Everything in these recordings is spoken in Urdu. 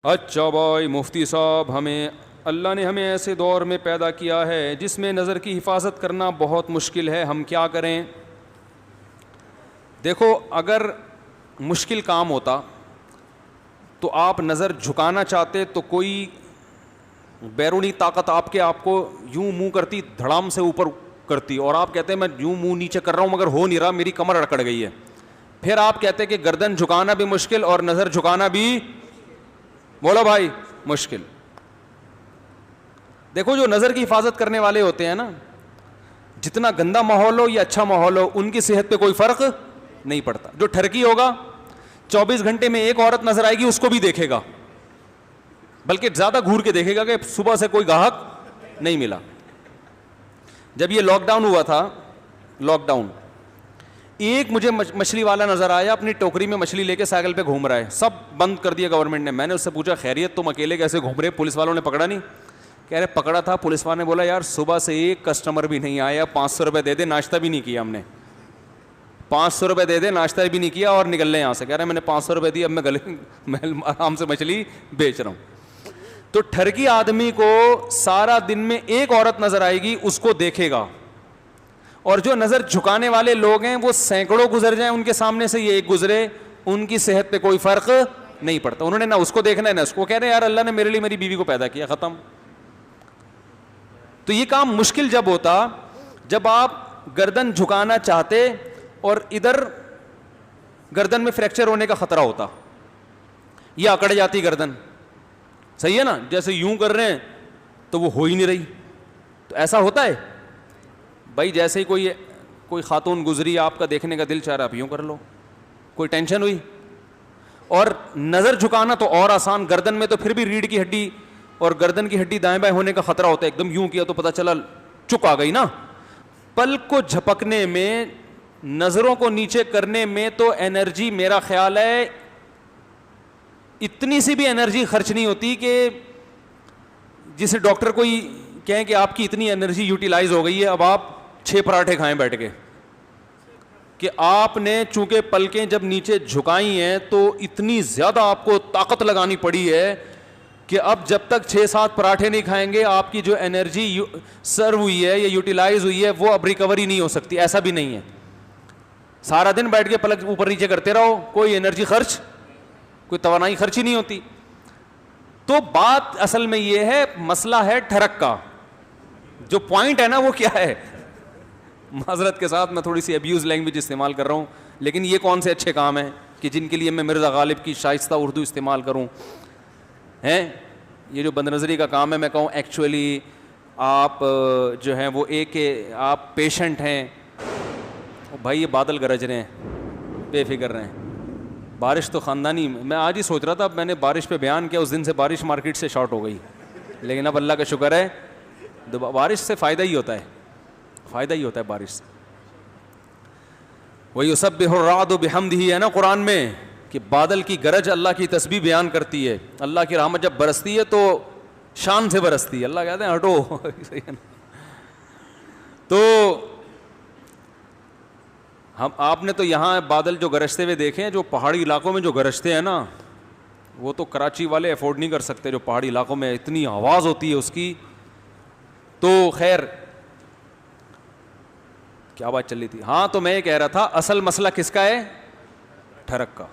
اچھا بھائی مفتی صاحب، اللہ نے ہمیں ایسے دور میں پیدا کیا ہے جس میں نظر کی حفاظت کرنا بہت مشکل ہے، ہم کیا کریں؟ دیکھو، اگر مشکل کام ہوتا تو آپ نظر جھکانا چاہتے تو کوئی بیرونی طاقت آپ کو یوں منہ کرتی، دھڑام سے اوپر کرتی، اور آپ کہتے ہیں میں یوں منہ نیچے کر رہا ہوں مگر ہو نہیں رہا، میری کمر اکڑ گئی ہے. پھر آپ کہتے کہ گردن جھکانا بھی مشکل اور نظر جھکانا بھی، بولو بھائی، مشکل. دیکھو، جو نظر کی حفاظت کرنے والے ہوتے ہیں نا، جتنا گندا ماحول ہو یا اچھا ماحول ہو، ان کی صحت پہ کوئی فرق نہیں پڑتا. جو ٹھرکی ہوگا 24 گھنٹے میں ایک عورت نظر آئے گی، اس کو بھی دیکھے گا، بلکہ زیادہ گھور کے دیکھے گا کہ صبح سے کوئی گاہک نہیں ملا. جب یہ لاک ڈاؤن ہوا تھا، لاک ڈاؤن، ایک مجھے مچھلی والا نظر آیا، اپنی ٹوکری میں مچھلی لے کے سائیکل پہ گھوم رہا ہے. سب بند کر دیا گورنمنٹ نے. میں نے اس سے پوچھا خیریت، تم اکیلے کیسے گھوم رہے؟ پولیس والوں نے پکڑا نہیں؟ کہہ رہے پکڑا تھا. پولیس والوں نے بولا یار صبح سے ایک کسٹمر بھی نہیں آیا، 500 روپے دے دے، ناشتہ بھی نہیں کیا ہم نے، 500 روپے دے دے، ناشتہ بھی نہیں کیا اور نکل لیں یہاں سے. کہہ رہے میں نے 500 روپے دی، اب میں آرام سے مچھلی بیچ رہا ہوں. تو ٹھرکی آدمی کو سارا دن میں ایک عورت نظر آئے گی، اس کو دیکھے گا. اور جو نظر جھکانے والے لوگ ہیں وہ سینکڑوں گزر جائیں ان کے سامنے سے، یہ ایک گزرے، ان کی صحت پہ کوئی فرق نہیں پڑتا. انہوں نے نہ اس کو دیکھنا ہے نہ اس کو. کہہ رہے ہیں یار اللہ نے میرے لیے میری بیوی کو پیدا کیا، ختم. تو یہ کام مشکل جب ہوتا جب آپ گردن جھکانا چاہتے اور ادھر گردن میں فریکچر ہونے کا خطرہ ہوتا، یہ اکڑ جاتی گردن. صحیح ہے نا؟ جیسے یوں کر رہے ہیں تو وہ ہو ہی نہیں رہی. تو ایسا ہوتا ہے بھائی، جیسے ہی کوئی خاتون گزری، آپ کا دیکھنے کا دل چاہ رہا، آپ یوں کر لو، کوئی ٹینشن ہوئی. اور نظر جھکانا تو اور آسان، گردن میں تو پھر بھی ریڑھ کی ہڈی اور گردن کی ہڈی دائیں بائیں ہونے کا خطرہ ہوتا ہے. ایک دم یوں کیا تو پتہ چلا چک آ گئی نا. پلک کو جھپکنے میں، نظروں کو نیچے کرنے میں تو انرجی، میرا خیال ہے اتنی سی بھی انرجی خرچ نہیں ہوتی کہ جسے ڈاکٹر کوئی کہیں کہ آپ کی اتنی انرجی یوٹیلائز ہو گئی ہے، اب آپ 6 پراٹھے کھائیں بیٹھ کے. کہ آپ نے چونکہ پلکیں جب نیچے جھکائی ہیں تو اتنی زیادہ آپ کو طاقت لگانی پڑی ہے کہ اب جب تک 6-7 پراٹھے نہیں کھائیں گے، آپ کی جو انرجی سرو ہوئی ہے یا یوٹیلائز ہوئی ہے وہ اب ریکوری نہیں ہو سکتی. ایسا بھی نہیں ہے. سارا دن بیٹھ کے پلک اوپر نیچے کرتے رہو، کوئی انرجی خرچ، کوئی توانائی خرچ ہی نہیں ہوتی. تو بات اصل میں یہ ہے، مسئلہ ہے ٹھرک کا. جو پوائنٹ ہے نا وہ کیا ہے؟ معذرت کے ساتھ میں تھوڑی سی ابیوز لینگویج استعمال کر رہا ہوں، لیکن یہ کون سے اچھے کام ہیں کہ جن کے لیے میں مرزا غالب کی شائستہ اردو استعمال کروں؟ یہ جو بد نظری کا کام ہے، میں کہوں ایکچولی آپ جو ہیں وہ ایک آپ پیشنٹ ہیں. بھائی یہ بادل گرج رہے ہیں، بے فکر رہے ہیں، بارش تو خاندانی. میں آج ہی سوچ رہا تھا، اب میں نے بارش پہ بیان کیا، اس دن سے بارش مارکیٹ سے شارٹ ہو گئی، لیکن اب اللہ کا شکر ہے بارش سے فائدہ ہی ہوتا ہے، فائدہ ہی ہوتا ہے بارش سے. وَيُسَبِّحُ الرَّعْدُ بِحَمْدِهِ ہے نا قرآن میں، کہ بادل کی گرج اللہ کی تسبیح بیان کرتی ہے. اللہ کی رحمت جب برستی ہے تو شان سے برستی ہے. اللہ کہتے ہیں ہٹو. تو آپ نے تو یہاں بادل جو گرجتے ہوئے دیکھے ہیں، جو پہاڑی علاقوں میں جو گرجتے ہیں نا، وہ تو کراچی والے افورڈ نہیں کر سکتے. جو پہاڑی علاقوں میں اتنی آواز ہوتی ہے اس کی. تو خیر، کیا بات چل رہی تھی؟ ہاں، تو میں یہ کہہ رہا تھا اصل مسئلہ کس کا ہے؟ ٹھرک کا.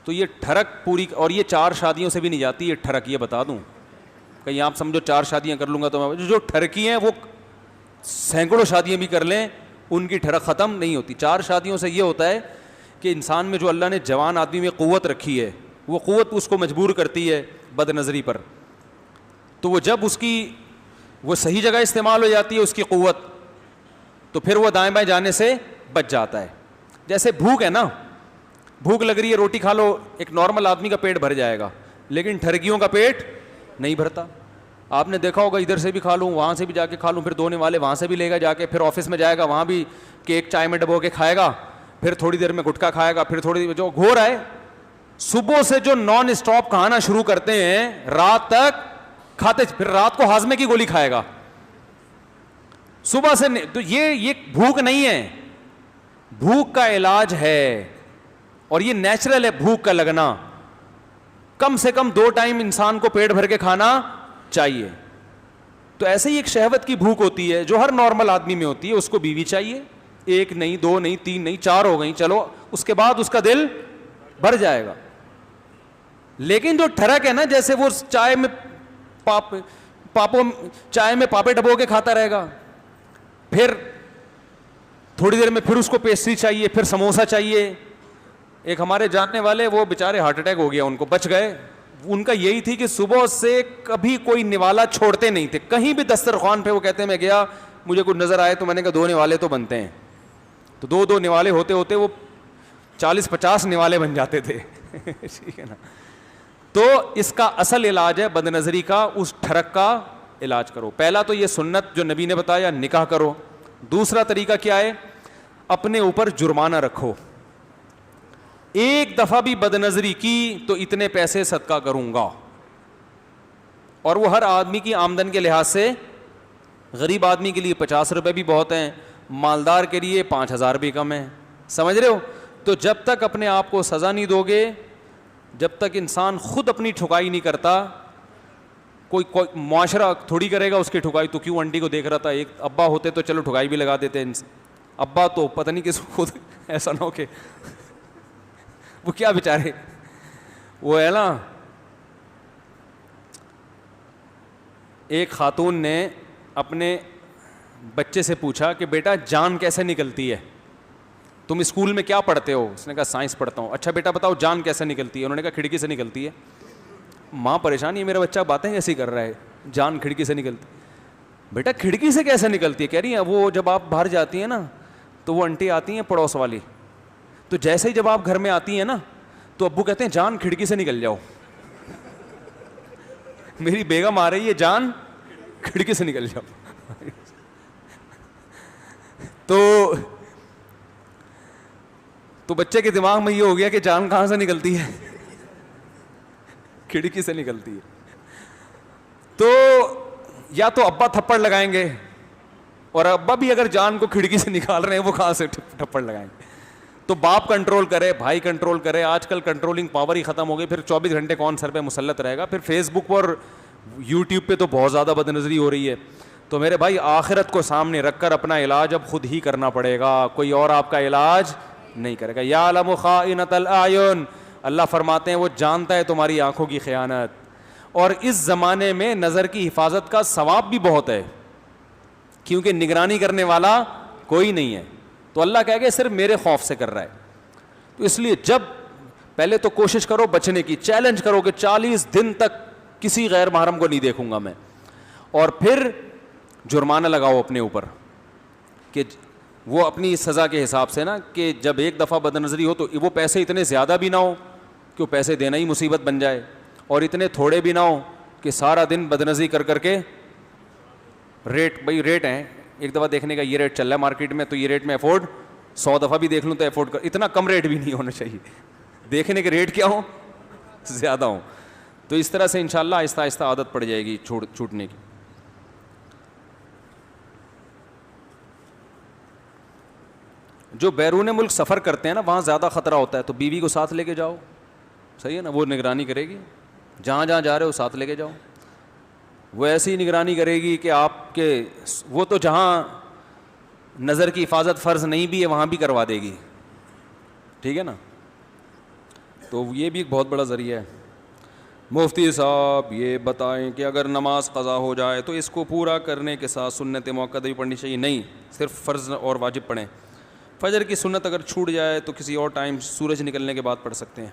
تو یہ ٹھرک پوری، اور یہ 4 شادیوں سے بھی نہیں جاتی یہ ٹھرک. یہ بتا دوں، کہیں آپ سمجھو 4 شادیاں کر لوں گا تو میں، جو ٹھرکی ہیں وہ سینکڑوں شادیاں بھی کر لیں، ان کی ٹھرک ختم نہیں ہوتی. 4 شادیوں سے یہ ہوتا ہے کہ انسان میں جو اللہ نے جوان آدمی میں قوت رکھی ہے، وہ قوت اس کو مجبور کرتی ہے بد نظری پر. تو وہ جب اس کی وہ صحیح جگہ استعمال ہو جاتی ہے اس کی قوت، تو پھر وہ دائیں بائیں جانے سے بچ جاتا ہے. جیسے بھوک ہے نا، بھوک لگ رہی ہے، روٹی کھا لو، ایک نارمل آدمی کا پیٹ بھر جائے گا، لیکن ٹھرکیوں کا پیٹ نہیں بھرتا. آپ نے دیکھا ہوگا، ادھر سے بھی کھا لوں، وہاں سے بھی جا کے کھا لوں، پھر دھونے والے وہاں سے بھی لے گا جا کے، پھر آفس میں جائے گا، وہاں بھی کیک چائے میں ڈبو کے کھائے گا، پھر تھوڑی دیر میں گٹکا کھائے گا، پھر تھوڑی جو گھو رہا ہے. صبح سے جو نان اسٹاپ کھانا شروع کرتے ہیں، رات تک کھاتے، پھر رات کو ہاضمے کی گولی کھائے گا صبح سے. تو یہ بھوک نہیں ہے، بھوک کا علاج ہے، اور یہ نیچرل ہے بھوک کا لگنا. کم سے کم 2 ٹائم انسان کو پیٹ بھر کے کھانا چاہیے. تو ایسے ہی ایک شہوت کی بھوک ہوتی ہے جو ہر نارمل آدمی میں ہوتی ہے. اس کو بیوی چاہیے, 1 نہیں 2 نہیں 3 نہیں 4 ہو گئی, چلو اس کے بعد اس کا دل بھر جائے گا. لیکن جو ٹھڑک ہے نا, جیسے وہ چائے میں چائے میں پاپے ڈبو کے کھاتا رہے گا, پھر تھوڑی دیر میں پھر اس کو پیسٹری چاہیے, پھر سموسا چاہیے. ایک ہمارے جاننے والے, وہ بیچارے ہارٹ اٹیک ہو گیا ان کو, بچ گئے. ان کا یہی تھی کہ صبح سے کبھی کوئی نوالا چھوڑتے نہیں تھے, کہیں بھی دسترخوان پہ وہ کہتے ہیں میں گیا مجھے کچھ نظر آئے تو میں نے کہا 2 نوالے تو بنتے ہیں. تو 2 نوالے ہوتے ہوتے وہ 40-50 نوالے بن جاتے تھے. ٹھیک ہے نا. تو اس کا اصل علاج ہے بد نظری کا, اس ٹھڑک کا علاج کرو. پہلا تو یہ سنت جو نبی نے بتایا, نکاح کرو. دوسرا طریقہ کیا ہے, اپنے اوپر جرمانہ رکھو. ایک دفعہ بھی بد نظری کی تو اتنے پیسے صدقہ کروں گا. اور وہ ہر آدمی کی آمدن کے لحاظ سے, غریب آدمی کے لیے 50 روپے بھی بہت ہیں, مالدار کے لیے 5000 بھی کم ہیں. سمجھ رہے ہو. تو جب تک اپنے آپ کو سزا نہیں دو گے, جب تک انسان خود اپنی ٹھکائی نہیں کرتا, کوئی معاشرہ تھوڑی کرے گا اس کی ٹھکائی. تو کیوں آنٹی کو دیکھ رہا تھا, ایک ابا ہوتے تو چلو ٹھکائی بھی لگا دیتے. ابا تو پتہ نہیں کس خود ایسا نہ ہو کہ وہ کیا بیچارے, وہ ہے نا, ایک خاتون نے اپنے بچے سے پوچھا کہ بیٹا جان کیسے نکلتی ہے, تم اسکول میں کیا پڑھتے ہو؟ اس نے کہا سائنس پڑھتا ہوں. اچھا بیٹا بتاؤ جان کیسے نکلتی ہے؟ انہوں نے کہا کھڑکی سے نکلتی ہے. ماں پریشان, یہ میرا بچہ باتیں ایسی کر رہا ہے, جان کھڑکی سے نکلتی. بیٹا کھڑکی سے کیسے نکلتی ہے؟ کہہ رہی ہیں وہ جب آپ باہر جاتی ہیں نا تو وہ آنٹی آتی ہیں پڑوس والی, تو جیسے ہی جب آپ گھر میں آتی ہیں نا تو ابو کہتے ہیں جان کھڑکی سے نکل جاؤ. میری بیگم آ رہی ہے, جان کھڑکی سے نکل جاؤ. تو بچے کے دماغ میں یہ ہو گیا کہ جان کہاں سے نکلتی ہے, کھڑکی سے نکلتی ہے. تو یا تو ابا تھپڑ لگائیں گے, اور ابا بھی اگر جان کو کھڑکی سے نکال رہے ہیں وہ کہاں سے تھپڑ لگائیں گے. تو باپ کنٹرول کرے, بھائی کنٹرول کرے. آج کل کنٹرولنگ پاور ہی ختم ہو گئی. پھر 24 گھنٹے کون سر پہ مسلط رہے گا. پھر فیس بک اور یوٹیوب پہ تو بہت زیادہ بد نظری ہو رہی ہے. تو میرے بھائی آخرت کو سامنے رکھ کر اپنا علاج اب خود ہی کرنا پڑے گا, کوئی اور آپ کا علاج نہیں کرے گا. یعلم خائنۃ الاعین, اللہ فرماتے ہیں وہ جانتا ہے تمہاری آنکھوں کی خیانت. اور اس زمانے میں نظر کی حفاظت کا ثواب بھی بہت ہے, کیونکہ نگرانی کرنے والا کوئی نہیں ہے. تو اللہ کہے گا صرف میرے خوف سے کر رہا ہے. تو اس لیے جب پہلے تو کوشش کرو بچنے کی, چیلنج کرو کہ 40 دن تک کسی غیر محرم کو نہیں دیکھوں گا میں. اور پھر جرمانہ لگاؤ اپنے اوپر کہ وہ اپنی سزا کے حساب سے نا, کہ جب ایک دفعہ بد نظری ہو تو وہ پیسے اتنے زیادہ بھی نہ ہو کہ وہ پیسے دینا ہی مصیبت بن جائے, اور اتنے تھوڑے بھی نہ ہو کہ سارا دن بد نظری کر کر کے ریٹ, بھائی ریٹ ہیں ایک دفعہ دیکھنے کا, یہ ریٹ چل رہا ہے مارکیٹ میں تو یہ ریٹ میں افورڈ 100 دفعہ بھی دیکھ لوں تو افورڈ کر. اتنا کم ریٹ بھی نہیں ہونا چاہیے, دیکھنے کے ریٹ کیا ہوں زیادہ ہوں. تو اس طرح سے انشاءاللہ آہستہ آہستہ عادت پڑ جائے گی چھوٹنے کی. جو بیرون ملک سفر کرتے ہیں نا وہاں زیادہ خطرہ ہوتا ہے, تو بیوی کو ساتھ لے کے جاؤ, صحیح ہے نا, وہ نگرانی کرے گی. جہاں جہاں جا رہے ہو ساتھ لے کے جاؤ, وہ ایسی ہی نگرانی کرے گی کہ آپ کے, وہ تو جہاں نظر کی حفاظت فرض نہیں بھی ہے وہاں بھی کروا دے گی. ٹھیک ہے نا. تو یہ بھی ایک بہت بڑا ذریعہ ہے. مفتی صاحب یہ بتائیں کہ اگر نماز قضا ہو جائے تو اس کو پورا کرنے کے ساتھ سنت موقع بھی پڑھنی چاہیے؟ نہیں, صرف فرض اور واجب پڑھیں. فجر کی سنت اگر چھوٹ جائے تو کسی اور ٹائم سورج نکلنے کے بعد پڑھ سکتے ہیں.